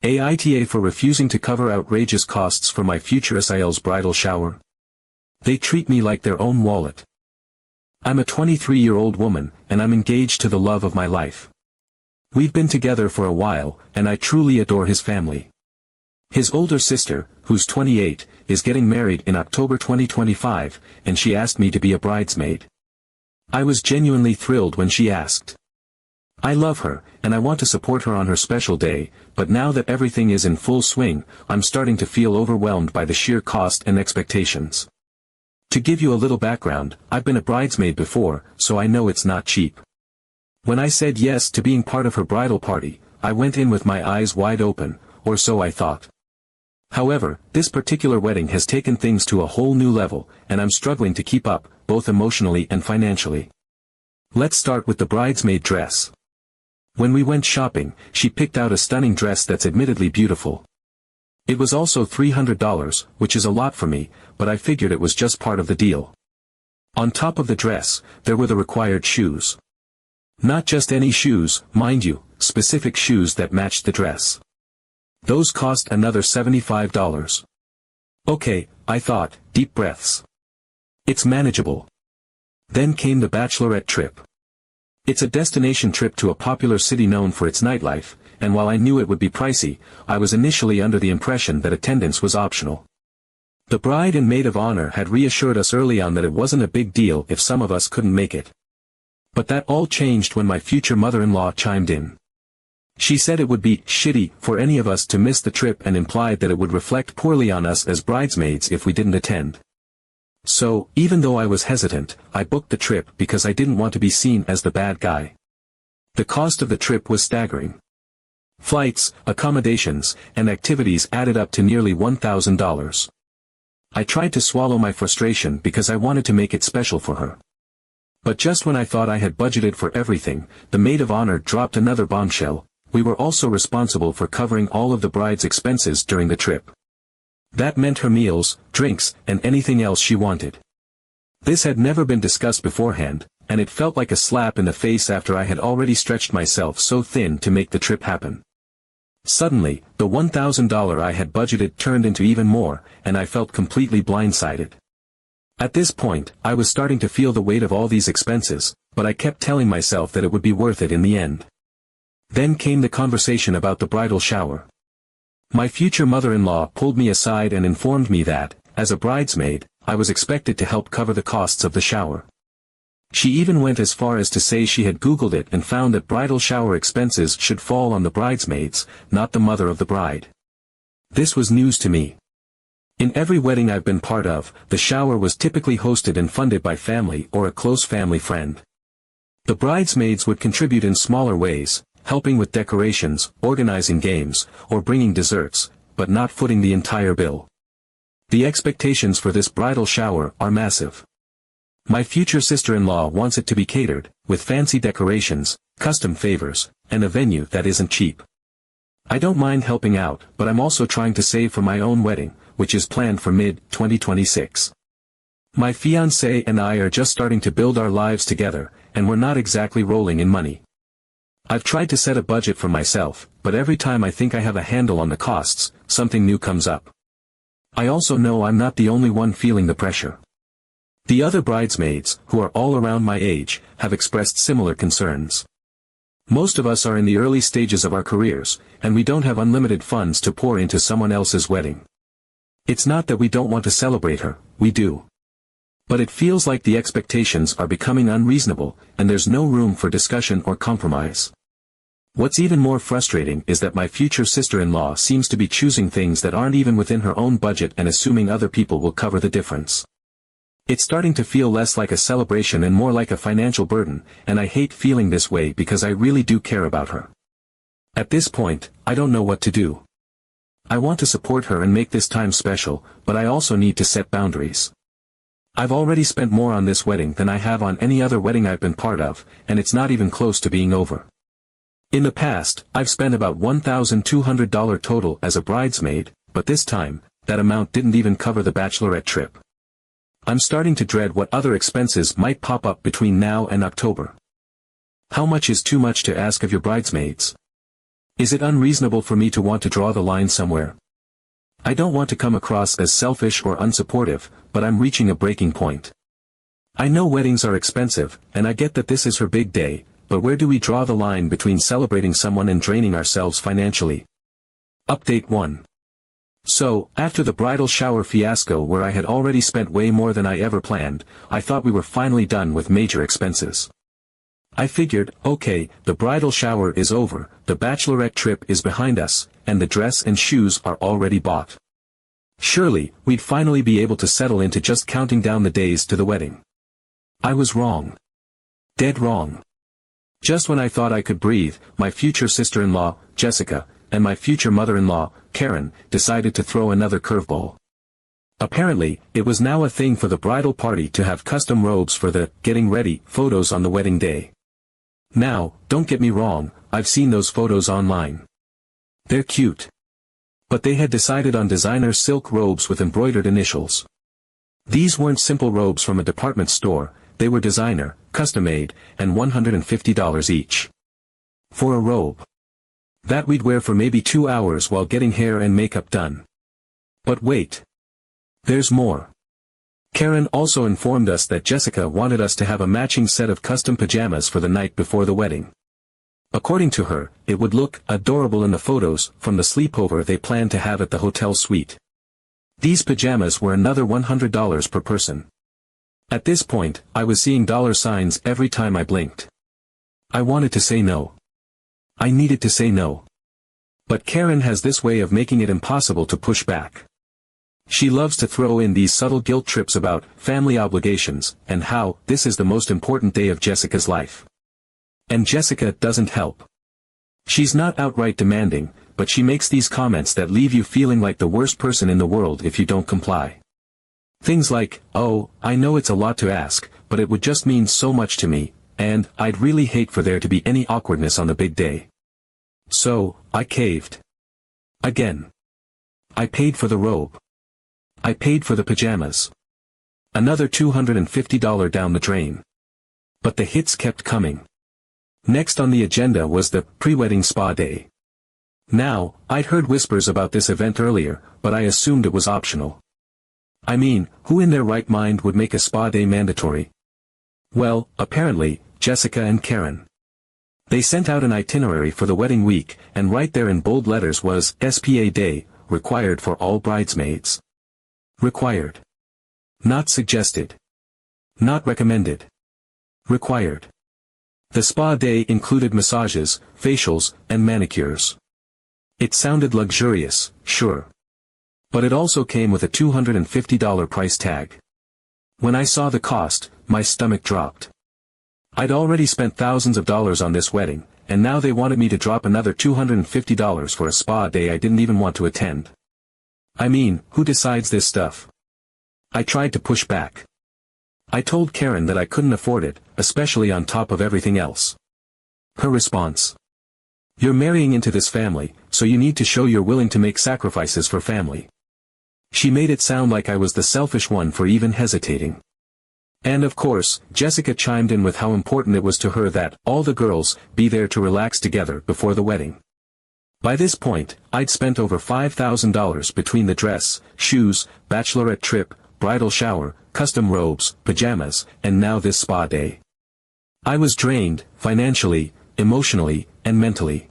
AITA for refusing to cover outrageous costs for my future SIL's bridal shower. They treat me like their own wallet. I'm a 23-year-old woman, and I'm engaged to the love of my life. We've been together for a while, and I truly adore his family. His older sister, who's 28, is getting married in October 2025, and she asked me to be a bridesmaid. I was genuinely thrilled when she asked. I love her, and I want to support her on her special day, but now that everything is in full swing, I'm starting to feel overwhelmed by the sheer cost and expectations. To give you a little background, I've been a bridesmaid before, so I know it's not cheap. When I said yes to being part of her bridal party, I went in with my eyes wide open, or so I thought. However, this particular wedding has taken things to a whole new level, and I'm struggling to keep up, both emotionally and financially. Let's start with the bridesmaid dress. When we went shopping, she picked out a stunning dress that's admittedly beautiful. It was also $300, which is a lot for me, but I figured it was just part of the deal. On top of the dress, there were the required shoes. Not just any shoes, mind you, specific shoes that matched the dress. Those cost another $75. Okay, I thought, deep breaths. It's manageable. Then came the bachelorette trip. It's a destination trip to a popular city known for its nightlife, and while I knew it would be pricey, I was initially under the impression that attendance was optional. The bride and maid of honor had reassured us early on that it wasn't a big deal if some of us couldn't make it. But that all changed when my future mother-in-law chimed in. She said it would be shitty for any of us to miss the trip and implied that it would reflect poorly on us as bridesmaids if we didn't attend. So, even though I was hesitant, I booked the trip because I didn't want to be seen as the bad guy. The cost of the trip was staggering. Flights, accommodations, and activities added up to nearly $1,000. I tried to swallow my frustration because I wanted to make it special for her. But just when I thought I had budgeted for everything, the maid of honor dropped another bombshell. We were also responsible for covering all of the bride's expenses during the trip. That meant her meals, drinks, and anything else she wanted. This had never been discussed beforehand, and it felt like a slap in the face after I had already stretched myself so thin to make the trip happen. Suddenly, the $1,000 I had budgeted turned into even more, and I felt completely blindsided. At this point, I was starting to feel the weight of all these expenses, but I kept telling myself that it would be worth it in the end. Then came the conversation about the bridal shower. My future mother-in-law pulled me aside and informed me that, as a bridesmaid, I was expected to help cover the costs of the shower. She even went as far as to say she had Googled it and found that bridal shower expenses should fall on the bridesmaids, not the mother of the bride. This was news to me. In every wedding I've been part of, the shower was typically hosted and funded by family or a close family friend. The bridesmaids would contribute in smaller ways, helping with decorations, organizing games, or bringing desserts, but not footing the entire bill. The expectations for this bridal shower are massive. My future sister-in-law wants it to be catered, with fancy decorations, custom favors, and a venue that isn't cheap. I don't mind helping out, but I'm also trying to save for my own wedding, which is planned for mid-2026. My fiancé and I are just starting to build our lives together, and we're not exactly rolling in money. I've tried to set a budget for myself, but every time I think I have a handle on the costs, something new comes up. I also know I'm not the only one feeling the pressure. The other bridesmaids, who are all around my age, have expressed similar concerns. Most of us are in the early stages of our careers, and we don't have unlimited funds to pour into someone else's wedding. It's not that we don't want to celebrate her, we do. But it feels like the expectations are becoming unreasonable, and there's no room for discussion or compromise. What's even more frustrating is that my future sister-in-law seems to be choosing things that aren't even within her own budget and assuming other people will cover the difference. It's starting to feel less like a celebration and more like a financial burden, and I hate feeling this way because I really do care about her. At this point, I don't know what to do. I want to support her and make this time special, but I also need to set boundaries. I've already spent more on this wedding than I have on any other wedding I've been part of, and it's not even close to being over. In the past, I've spent about $1,200 total as a bridesmaid, but this time, that amount didn't even cover the bachelorette trip. I'm starting to dread what other expenses might pop up between now and October. How much is too much to ask of your bridesmaids? Is it unreasonable for me to want to draw the line somewhere? I don't want to come across as selfish or unsupportive, but I'm reaching a breaking point. I know weddings are expensive, and I get that this is her big day, but where do we draw the line between celebrating someone and draining ourselves financially? Update 1. So, after the bridal shower fiasco where I had already spent way more than I ever planned, I thought we were finally done with major expenses. I figured, okay, the bridal shower is over, the bachelorette trip is behind us, and the dress and shoes are already bought. Surely, we'd finally be able to settle into just counting down the days to the wedding. I was wrong. Dead wrong. Just when I thought I could breathe, my future sister-in-law, Jessica, and my future mother-in-law, Karen, decided to throw another curveball. Apparently, it was now a thing for the bridal party to have custom robes for the getting ready photos on the wedding day. Now, don't get me wrong, I've seen those photos online. They're cute. But they had decided on designer silk robes with embroidered initials. These weren't simple robes from a department store, they were designer, custom-made, and $150 each. For a robe that we'd wear for maybe 2 hours while getting hair and makeup done. But wait. There's more. Karen also informed us that Jessica wanted us to have a matching set of custom pajamas for the night before the wedding. According to her, it would look adorable in the photos from the sleepover they planned to have at the hotel suite. These pajamas were another $100 per person. At this point, I was seeing dollar signs every time I blinked. I wanted to say no. I needed to say no. But Karen has this way of making it impossible to push back. She loves to throw in these subtle guilt trips about family obligations and how this is the most important day of Jessica's life. And Jessica doesn't help. She's not outright demanding, but she makes these comments that leave you feeling like the worst person in the world if you don't comply. Things like, oh, I know it's a lot to ask, but it would just mean so much to me, and I'd really hate for there to be any awkwardness on the big day. So, I caved. Again. I paid for the robe. I paid for the pajamas. Another $250 down the drain. But the hits kept coming. Next on the agenda was the pre-wedding spa day. Now, I'd heard whispers about this event earlier, but I assumed it was optional. I mean, who in their right mind would make a spa day mandatory? Well, apparently, Jessica and Karen. They sent out an itinerary for the wedding week, and right there in bold letters was SPA day, required for all bridesmaids. Required. Not suggested. Not recommended. Required. The spa day included massages, facials, and manicures. It sounded luxurious, sure. But it also came with a $250 price tag. When I saw the cost, my stomach dropped. I'd already spent thousands of dollars on this wedding, and now they wanted me to drop another $250 for a spa day I didn't even want to attend. I mean, who decides this stuff? I tried to push back. I told Karen that I couldn't afford it, especially on top of everything else. Her response: "You're marrying into this family, so you need to show you're willing to make sacrifices for family." She made it sound like I was the selfish one for even hesitating. And of course, Jessica chimed in with how important it was to her that all the girls be there to relax together before the wedding. By this point, I'd spent over $5,000 between the dress, shoes, bachelorette trip, bridal shower, custom robes, pajamas, and now this spa day. I was drained, financially, emotionally, and mentally.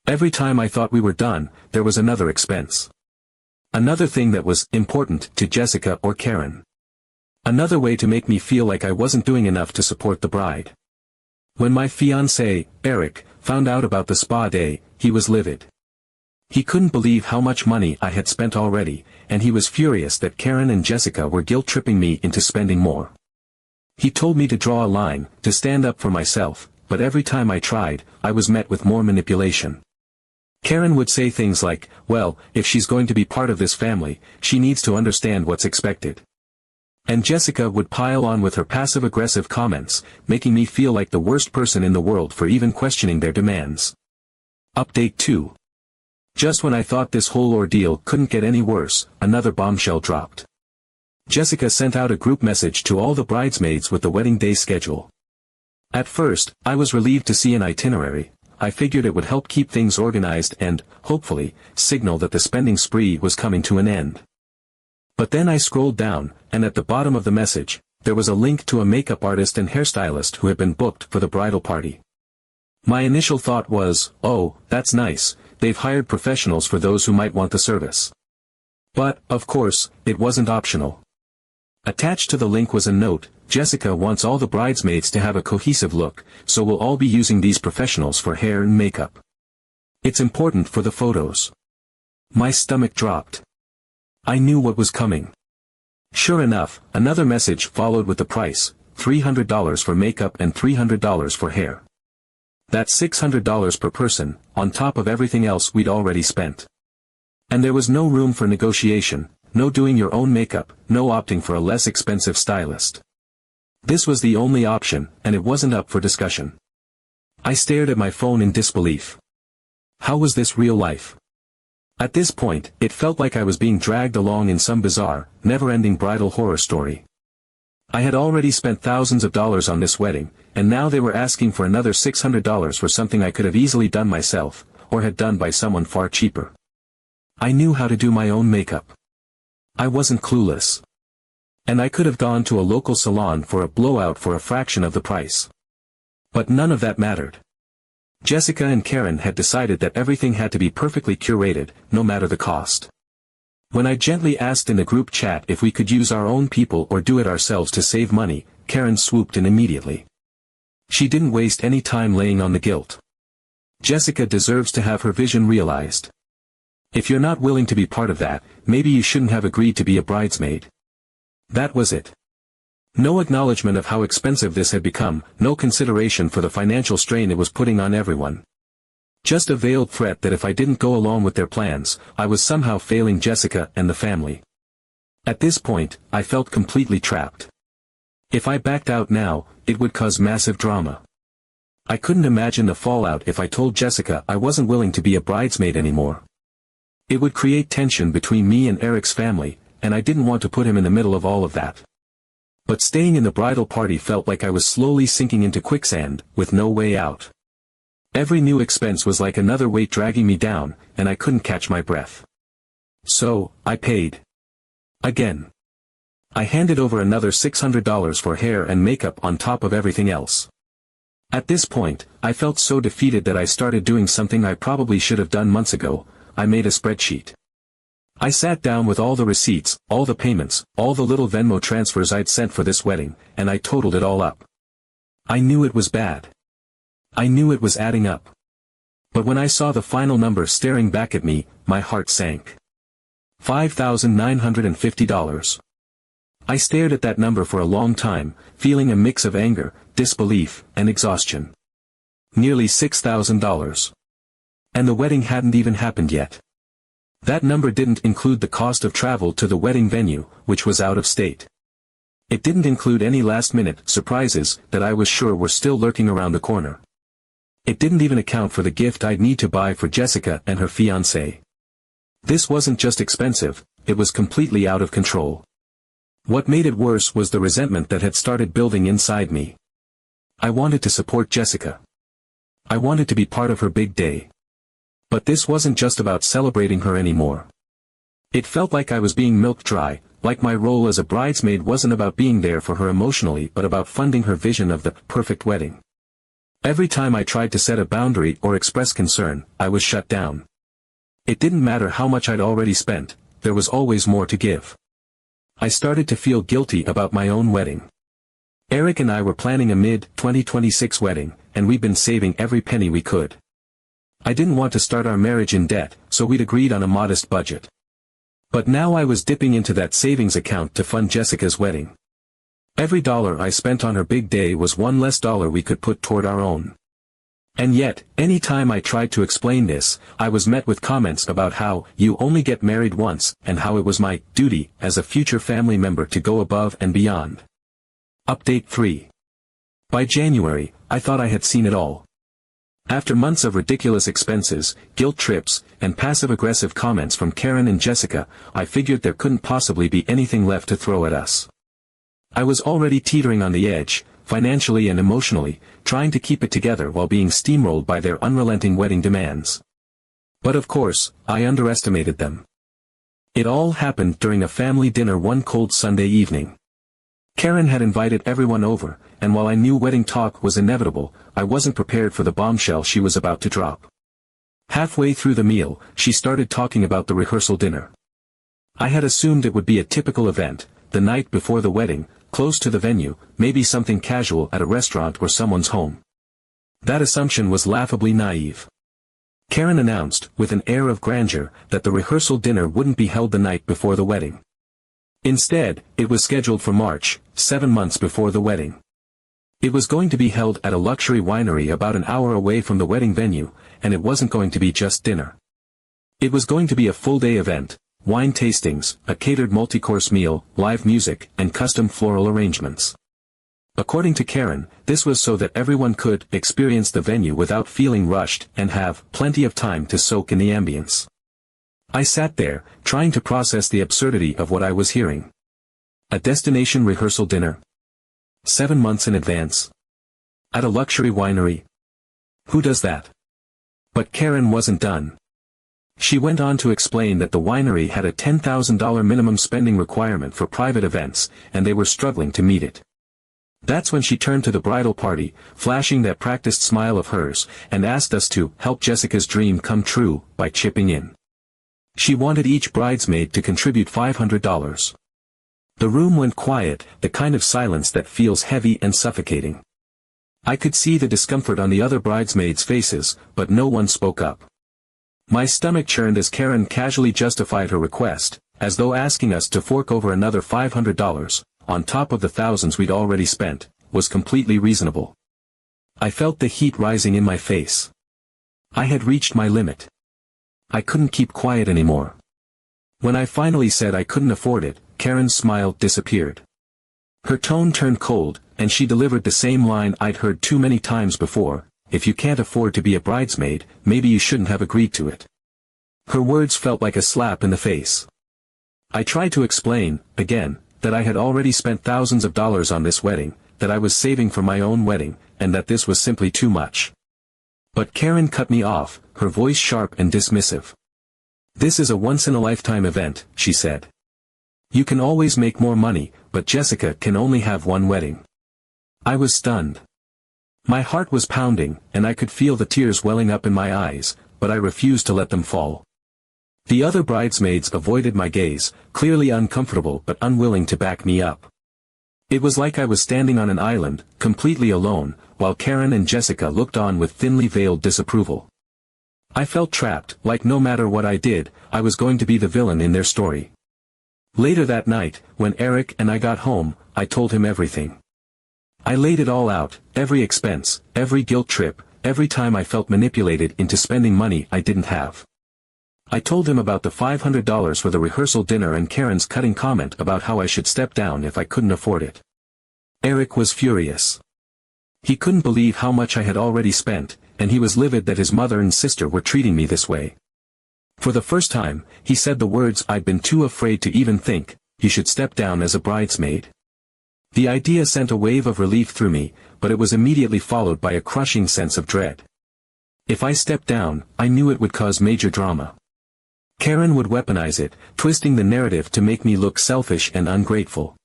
Every time I thought we were done, there was another expense. Another thing that was important to Jessica or Karen. Another way to make me feel like I wasn't doing enough to support the bride. When my fiancé, Eric, found out about the spa day, he was livid. He couldn't believe how much money I had spent already, and he was furious that Karen and Jessica were guilt-tripping me into spending more. He told me to draw a line, to stand up for myself, but every time I tried, I was met with more manipulation. Karen would say things like, well, if she's going to be part of this family, she needs to understand what's expected. And Jessica would pile on with her passive-aggressive comments, making me feel like the worst person in the world for even questioning their demands. Update 2. Just when I thought this whole ordeal couldn't get any worse, another bombshell dropped. Jessica sent out a group message to all the bridesmaids with the wedding day schedule. At first, I was relieved to see an itinerary, I figured it would help keep things organized and, hopefully, signal that the spending spree was coming to an end. But then I scrolled down, and at the bottom of the message, there was a link to a makeup artist and hairstylist who had been booked for the bridal party. My initial thought was, oh, that's nice, they've hired professionals for those who might want the service. But, of course, it wasn't optional. Attached to the link was a note: Jessica wants all the bridesmaids to have a cohesive look, so we'll all be using these professionals for hair and makeup. It's important for the photos. My stomach dropped. I knew what was coming. Sure enough, another message followed with the price: $300 for makeup and $300 for hair. That's $600 per person, on top of everything else we'd already spent. And there was no room for negotiation, no doing your own makeup, no opting for a less expensive stylist. This was the only option, and it wasn't up for discussion. I stared at my phone in disbelief. How was this real life? At this point, it felt like I was being dragged along in some bizarre, never-ending bridal horror story. I had already spent thousands of dollars on this wedding, and now they were asking for another $600 for something I could have easily done myself, or had done by someone far cheaper. I knew how to do my own makeup. I wasn't clueless. And I could have gone to a local salon for a blowout for a fraction of the price. But none of that mattered. Jessica and Karen had decided that everything had to be perfectly curated, no matter the cost. When I gently asked in the group chat if we could use our own people or do it ourselves to save money, Karen swooped in immediately. She didn't waste any time laying on the guilt. Jessica deserves to have her vision realized. If you're not willing to be part of that, maybe you shouldn't have agreed to be a bridesmaid. That was it. No acknowledgement of how expensive this had become, no consideration for the financial strain it was putting on everyone. Just a veiled threat that if I didn't go along with their plans, I was somehow failing Jessica and the family. At this point, I felt completely trapped. If I backed out now, it would cause massive drama. I couldn't imagine the fallout if I told Jessica I wasn't willing to be a bridesmaid anymore. It would create tension between me and Eric's family, and I didn't want to put him in the middle of all of that. But staying in the bridal party felt like I was slowly sinking into quicksand, with no way out. Every new expense was like another weight dragging me down, and I couldn't catch my breath. So, I paid. Again. I handed over another $600 for hair and makeup on top of everything else. At this point, I felt so defeated that I started doing something I probably should have done months ago. I made a spreadsheet. I sat down with all the receipts, all the payments, all the little Venmo transfers I'd sent for this wedding, and I totaled it all up. I knew it was bad. I knew it was adding up. But when I saw the final number staring back at me, my heart sank. $5,950. I stared at that number for a long time, feeling a mix of anger, disbelief, and exhaustion. Nearly $6,000. And the wedding hadn't even happened yet. That number didn't include the cost of travel to the wedding venue, which was out of state. It didn't include any last-minute surprises that I was sure were still lurking around the corner. It didn't even account for the gift I'd need to buy for Jessica and her fiancé. This wasn't just expensive, it was completely out of control. What made it worse was the resentment that had started building inside me. I wanted to support Jessica. I wanted to be part of her big day. But this wasn't just about celebrating her anymore. It felt like I was being milked dry, like my role as a bridesmaid wasn't about being there for her emotionally but about funding her vision of the perfect wedding. Every time I tried to set a boundary or express concern, I was shut down. It didn't matter how much I'd already spent, there was always more to give. I started to feel guilty about my own wedding. Eric and I were planning a mid-2026 wedding, and we'd been saving every penny we could. I didn't want to start our marriage in debt, so we'd agreed on a modest budget. But now I was dipping into that savings account to fund Jessica's wedding. Every dollar I spent on her big day was one less dollar we could put toward our own. And yet, any time I tried to explain this, I was met with comments about how you only get married once, and how it was my duty as a future family member to go above and beyond. Update 3. By January, I thought I had seen it all. After months of ridiculous expenses, guilt trips, and passive-aggressive comments from Karen and Jessica, I figured there couldn't possibly be anything left to throw at us. I was already teetering on the edge, financially and emotionally, trying to keep it together while being steamrolled by their unrelenting wedding demands. But of course, I underestimated them. It all happened during a family dinner one cold Sunday evening. Karen had invited everyone over, and while I knew wedding talk was inevitable, I wasn't prepared for the bombshell she was about to drop. Halfway through the meal, she started talking about the rehearsal dinner. I had assumed it would be a typical event, the night before the wedding, close to the venue, maybe something casual at a restaurant or someone's home. That assumption was laughably naive. Karen announced, with an air of grandeur, that the rehearsal dinner wouldn't be held the night before the wedding. Instead, it was scheduled for March, 7 months before the wedding. It was going to be held at a luxury winery about an hour away from the wedding venue, and it wasn't going to be just dinner. It was going to be a full-day event, wine tastings, a catered multi-course meal, live music, and custom floral arrangements. According to Karen, this was so that everyone could experience the venue without feeling rushed and have plenty of time to soak in the ambience. I sat there, trying to process the absurdity of what I was hearing. A destination rehearsal dinner? 7 months in advance? At a luxury winery? Who does that? But Karen wasn't done. She went on to explain that the winery had a $10,000 minimum spending requirement for private events, and they were struggling to meet it. That's when she turned to the bridal party, flashing that practiced smile of hers, and asked us to help Jessica's dream come true by chipping in. She wanted each bridesmaid to contribute $500. The room went quiet, the kind of silence that feels heavy and suffocating. I could see the discomfort on the other bridesmaids' faces, but no one spoke up. My stomach churned as Karen casually justified her request, as though asking us to fork over another $500, on top of the thousands we'd already spent, was completely reasonable. I felt the heat rising in my face. I had reached my limit. I couldn't keep quiet anymore. When I finally said I couldn't afford it, Karen's smile disappeared. Her tone turned cold, and she delivered the same line I'd heard too many times before: if you can't afford to be a bridesmaid, maybe you shouldn't have agreed to it. Her words felt like a slap in the face. I tried to explain, again, that I had already spent thousands of dollars on this wedding, that I was saving for my own wedding, and that this was simply too much. But Karen cut me off, her voice sharp and dismissive. "This is a once-in-a-lifetime event," she said. "You can always make more money, but Jessica can only have one wedding." I was stunned. My heart was pounding, and I could feel the tears welling up in my eyes, but I refused to let them fall. The other bridesmaids avoided my gaze, clearly uncomfortable but unwilling to back me up. It was like I was standing on an island, completely alone, while Karen and Jessica looked on with thinly veiled disapproval. I felt trapped, like no matter what I did, I was going to be the villain in their story. Later that night, when Eric and I got home, I told him everything. I laid it all out, every expense, every guilt trip, every time I felt manipulated into spending money I didn't have. I told him about the $500 for the rehearsal dinner and Karen's cutting comment about how I should step down if I couldn't afford it. Eric was furious. He couldn't believe how much I had already spent, and he was livid that his mother and sister were treating me this way. For the first time, he said the words I'd been too afraid to even think: "You should step down as a bridesmaid." The idea sent a wave of relief through me, but it was immediately followed by a crushing sense of dread. If I stepped down, I knew it would cause major drama. Karen would weaponize it, twisting the narrative to make me look selfish and ungrateful.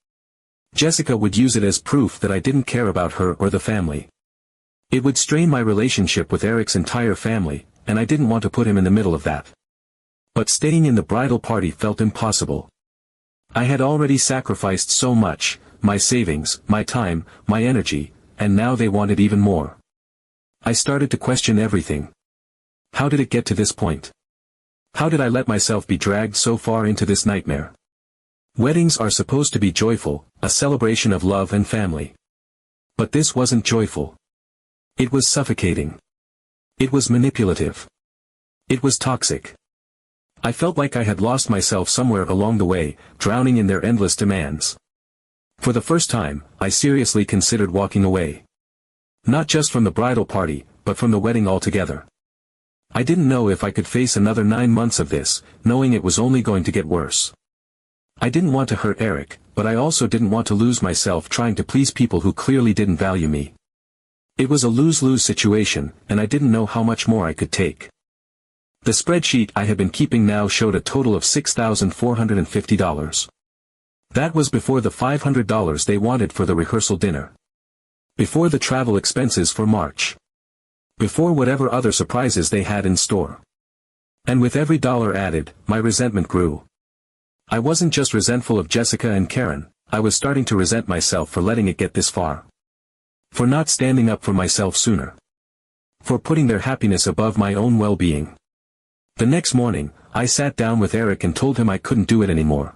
Jessica would use it as proof that I didn't care about her or the family. It would strain my relationship with Eric's entire family, and I didn't want to put him in the middle of that. But staying in the bridal party felt impossible. I had already sacrificed so much: my savings, my time, my energy, and now they wanted even more. I started to question everything. How did it get to this point? How did I let myself be dragged so far into this nightmare? Weddings are supposed to be joyful, a celebration of love and family. But this wasn't joyful. It was suffocating. It was manipulative. It was toxic. I felt like I had lost myself somewhere along the way, drowning in their endless demands. For the first time, I seriously considered walking away. Not just from the bridal party, but from the wedding altogether. I didn't know if I could face another 9 months of this, knowing it was only going to get worse. I didn't want to hurt Eric, but I also didn't want to lose myself trying to please people who clearly didn't value me. It was a lose-lose situation, and I didn't know how much more I could take. The spreadsheet I had been keeping now showed a total of $6,450. That was before the $500 they wanted for the rehearsal dinner. Before the travel expenses for March. Before whatever other surprises they had in store. And with every dollar added, my resentment grew. I wasn't just resentful of Jessica and Karen, I was starting to resent myself for letting it get this far. For not standing up for myself sooner. For putting their happiness above my own well-being. The next morning, I sat down with Eric and told him I couldn't do it anymore.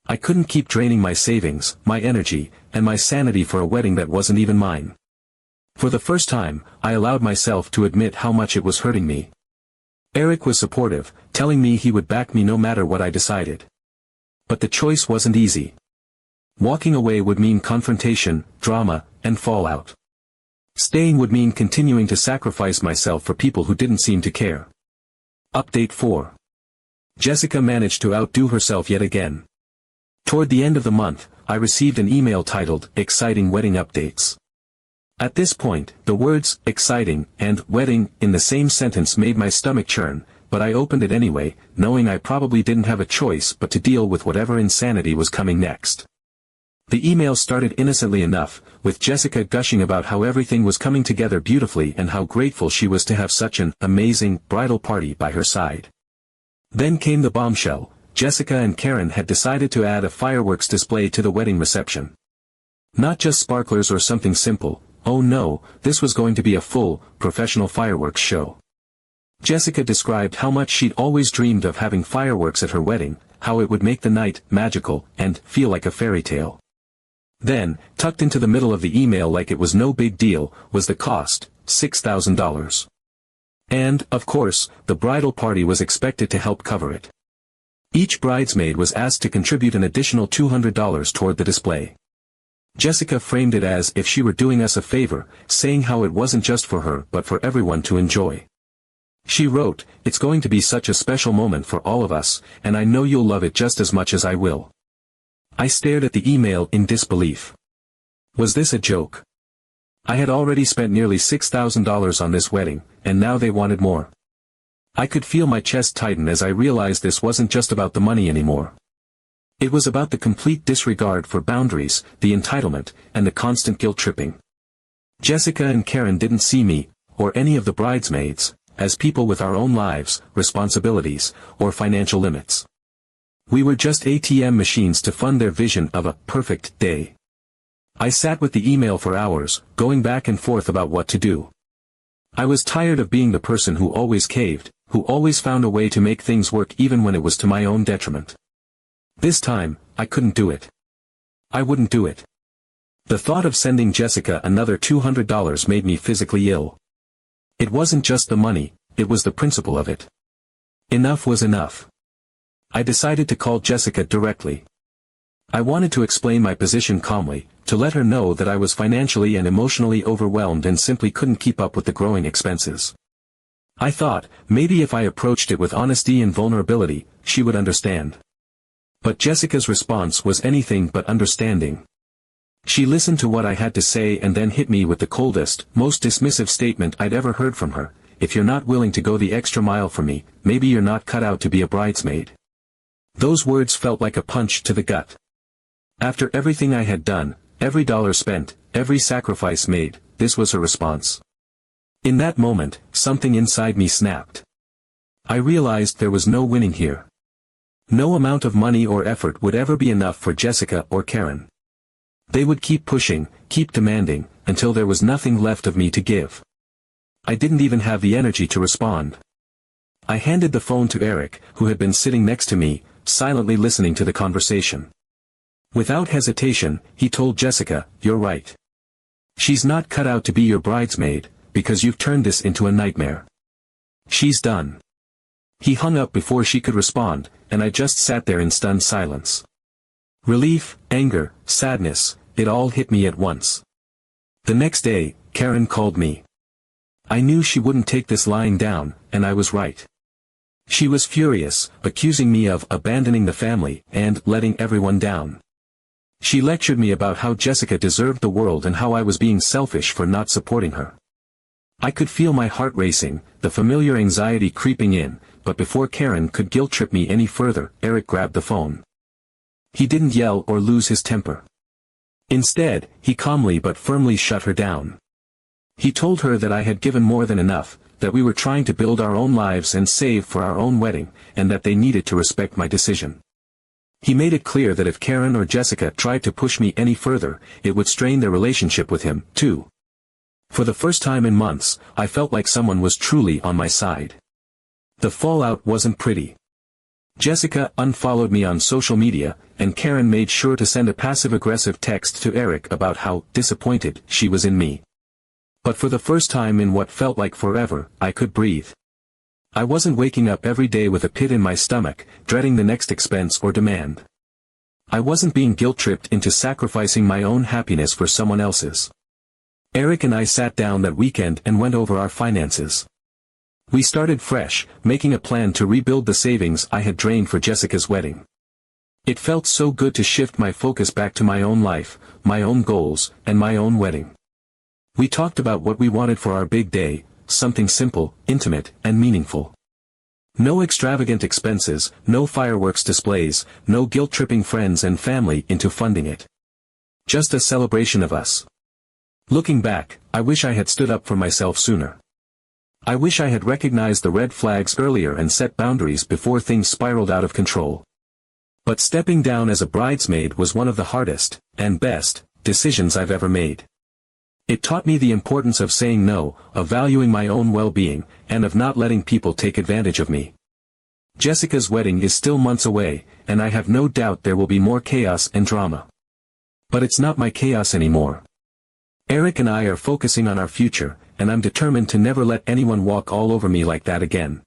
I couldn't keep draining my savings, my energy, and my sanity for a wedding that wasn't even mine. For the first time, I allowed myself to admit how much it was hurting me. Eric was supportive, telling me he would back me no matter what I decided. But the choice wasn't easy. Walking away would mean confrontation, drama, and fallout. Staying would mean continuing to sacrifice myself for people who didn't seem to care. Update 4. Jessica managed to outdo herself yet again. Toward the end of the month, I received an email titled, "Exciting Wedding Updates." At this point, the words, "exciting," and "wedding," in the same sentence made my stomach churn, but I opened it anyway, knowing I probably didn't have a choice but to deal with whatever insanity was coming next. The email started innocently enough, with Jessica gushing about how everything was coming together beautifully and how grateful she was to have such an amazing bridal party by her side. Then came the bombshell. Jessica and Karen had decided to add a fireworks display to the wedding reception. Not just sparklers or something simple, oh no, this was going to be a full, professional fireworks show. Jessica described how much she'd always dreamed of having fireworks at her wedding, how it would make the night magical and feel like a fairy tale. Then, tucked into the middle of the email like it was no big deal, was the cost, $6,000. And, of course, the bridal party was expected to help cover it. Each bridesmaid was asked to contribute an additional $200 toward the display. Jessica framed it as if she were doing us a favor, saying how it wasn't just for her but for everyone to enjoy. She wrote, "It's going to be such a special moment for all of us, and I know you'll love it just as much as I will." I stared at the email in disbelief. Was this a joke? I had already spent nearly $6,000 on this wedding, and now they wanted more. I could feel my chest tighten as I realized this wasn't just about the money anymore. It was about the complete disregard for boundaries, the entitlement, and the constant guilt-tripping. Jessica and Karen didn't see me, or any of the bridesmaids, as people with our own lives, responsibilities, or financial limits. We were just ATM machines to fund their vision of a perfect day. I sat with the email for hours, going back and forth about what to do. I was tired of being the person who always caved, who always found a way to make things work even when it was to my own detriment. This time, I couldn't do it. I wouldn't do it. The thought of sending Jessica another $200 made me physically ill. It wasn't just the money, it was the principle of it. Enough was enough. I decided to call Jessica directly. I wanted to explain my position calmly, to let her know that I was financially and emotionally overwhelmed and simply couldn't keep up with the growing expenses. I thought, maybe if I approached it with honesty and vulnerability, she would understand. But Jessica's response was anything but understanding. She listened to what I had to say and then hit me with the coldest, most dismissive statement I'd ever heard from her. "If you're not willing to go the extra mile for me, maybe you're not cut out to be a bridesmaid." Those words felt like a punch to the gut. After everything I had done, every dollar spent, every sacrifice made, this was her response. In that moment, something inside me snapped. I realized there was no winning here. No amount of money or effort would ever be enough for Jessica or Karen. They would keep pushing, keep demanding, until there was nothing left of me to give. I didn't even have the energy to respond. I handed the phone to Eric, who had been sitting next to me, silently listening to the conversation. Without hesitation, he told Jessica, "You're right. She's not cut out to be your bridesmaid, because you've turned this into a nightmare. She's done." He hung up before she could respond, and I just sat there in stunned silence. Relief, anger, sadness, it all hit me at once. The next day, Karen called me. I knew she wouldn't take this lying down, and I was right. She was furious, accusing me of abandoning the family and letting everyone down. She lectured me about how Jessica deserved the world and how I was being selfish for not supporting her. I could feel my heart racing, the familiar anxiety creeping in, but before Karen could guilt-trip me any further, Eric grabbed the phone. He didn't yell or lose his temper. Instead, he calmly but firmly shut her down. He told her that I had given more than enough, that we were trying to build our own lives and save for our own wedding, and that they needed to respect my decision. He made it clear that if Karen or Jessica tried to push me any further, it would strain their relationship with him, too. For the first time in months, I felt like someone was truly on my side. The fallout wasn't pretty. Jessica unfollowed me on social media, and Karen made sure to send a passive-aggressive text to Eric about how disappointed she was in me. But for the first time in what felt like forever, I could breathe. I wasn't waking up every day with a pit in my stomach, dreading the next expense or demand. I wasn't being guilt-tripped into sacrificing my own happiness for someone else's. Eric and I sat down that weekend and went over our finances. We started fresh, making a plan to rebuild the savings I had drained for Jessica's wedding. It felt so good to shift my focus back to my own life, my own goals, and my own wedding. We talked about what we wanted for our big day, something simple, intimate, and meaningful. No extravagant expenses, no fireworks displays, no guilt-tripping friends and family into funding it. Just a celebration of us. Looking back, I wish I had stood up for myself sooner. I wish I had recognized the red flags earlier and set boundaries before things spiraled out of control. But stepping down as a bridesmaid was one of the hardest, and best, decisions I've ever made. It taught me the importance of saying no, of valuing my own well-being, and of not letting people take advantage of me. Jessica's wedding is still months away, and I have no doubt there will be more chaos and drama. But it's not my chaos anymore. Eric and I are focusing on our future, and I'm determined to never let anyone walk all over me like that again.